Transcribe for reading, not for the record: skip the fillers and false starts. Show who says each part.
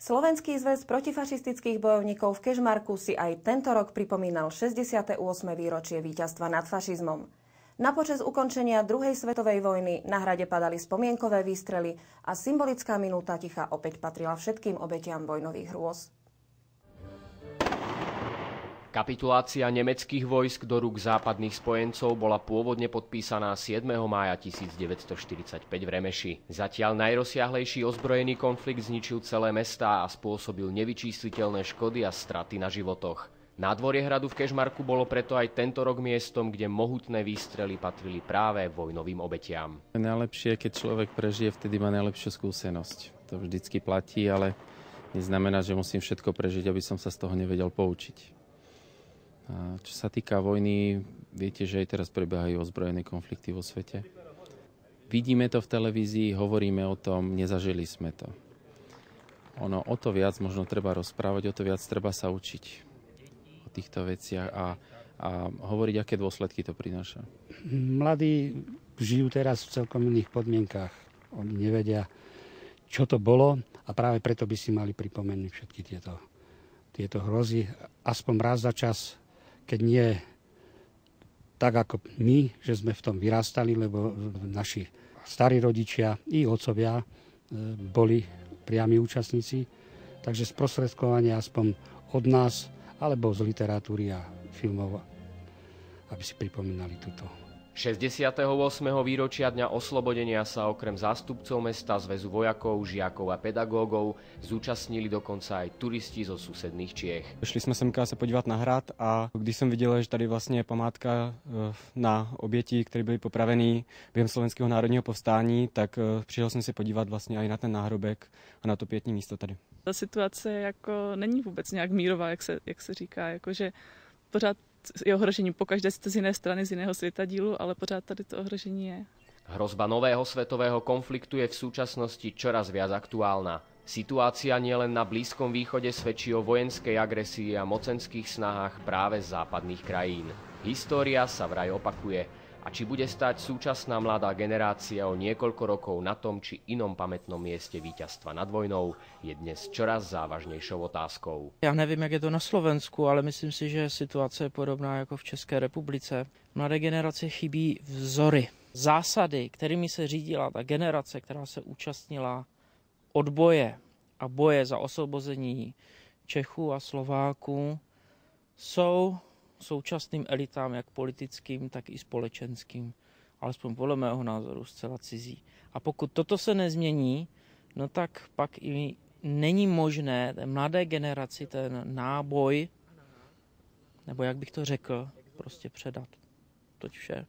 Speaker 1: Slovenský zväz protifašistických bojovníkov v Kežmarku si aj tento rok pripomínal 68. výročie víťazstva nad fašizmom. Na počesť ukončenia druhej svetovej vojny na hrade padali spomienkové výstrely a symbolická minúta ticha opäť patrila všetkým obetiam vojnových hrôz.
Speaker 2: Kapitulácia nemeckých vojsk do rúk západných spojencov bola pôvodne podpísaná 7. mája 1945 v Remeši. Zatiaľ najrozsiahlejší ozbrojený konflikt zničil celé mestá a spôsobil nevyčísliteľné škody a straty na životoch. Nádvorie hradu v Kežmarku bolo preto aj tento rok miestom, kde mohutné výstrely patrili práve vojnovým obetiam.
Speaker 3: Najlepšie, keď človek prežije, vtedy má najlepšiu skúsenosť. To vždycky platí, ale neznamená, že musím všetko prežiť, aby som sa z toho nevedel poučiť. A čo sa týka vojny, viete, že aj teraz prebiehajú ozbrojené konflikty vo svete. Vidíme to v televízii, hovoríme o tom, nezažili sme to. O to viac možno treba rozprávať, o to viac treba sa učiť o týchto veciach a hovoriť, aké dôsledky to prináša.
Speaker 4: Mladí žijú teraz v celkom iných podmienkách. Oni nevedia, čo to bolo a práve preto by si mali pripomenúť všetky tieto hrozy. Aspoň raz za čas, keď nie tak ako my, že sme v tom vyrastali, lebo naši starí rodičia i otcovia boli priami účastníci. Takže sprostredkovanie aspoň od nás, alebo z literatúry a filmov, aby si pripomínali túto.
Speaker 2: 68. výročia dňa oslobodenia sa okrem zástupcov mesta, zväzu vojakov, žiakov a pedagógov zúčastnili dokonca aj turisti zo susedných Čiech.
Speaker 5: Šli jsme semka se podívat na hrad a když jsem viděl, že tady vlastně je památka na oběti, které byly popraveny během slovenského národního povstání, tak přišel jsem se podívat vlastně i na ten náhrobek a na to pietní místo tady.
Speaker 6: Ta situace jako není vůbec nějak mírová, jak se říká, jakože pořád je ohrožení pokaždé z jiné strany, z jiného světadílu, ale pořád tady to ohrožení je.
Speaker 2: Hrozba nového svetového konfliktu je v súčasnosti čoraz viac aktuálna. Situácia nielen na Blízkom východe svedčí o vojenskej agresii a mocenských snahách práve z západných krajín. História sa vraj opakuje. A či bude stáť súčasná mladá generácia o niekoľko rokov na tom či inom pamätnom mieste víťazstva nad vojnou, je dnes čoraz závažnejšou otázkou.
Speaker 7: Já nevím, jak je to na Slovensku, ale myslím si, že situace je podobná jako v České republice. Mladé generaci chybí vzory, zásady, kterými se řídila ta generace, která se účastnila odboje a boje za osvobození Čechů a Slováků, jsou současným elitám, jak politickým, tak i společenským, alespoň podle mého názoru zcela cizí. A pokud toto se nezmění, no tak pak i není možné té mladé generaci ten náboj, nebo jak bych to řekl, prostě předat. Toť vše.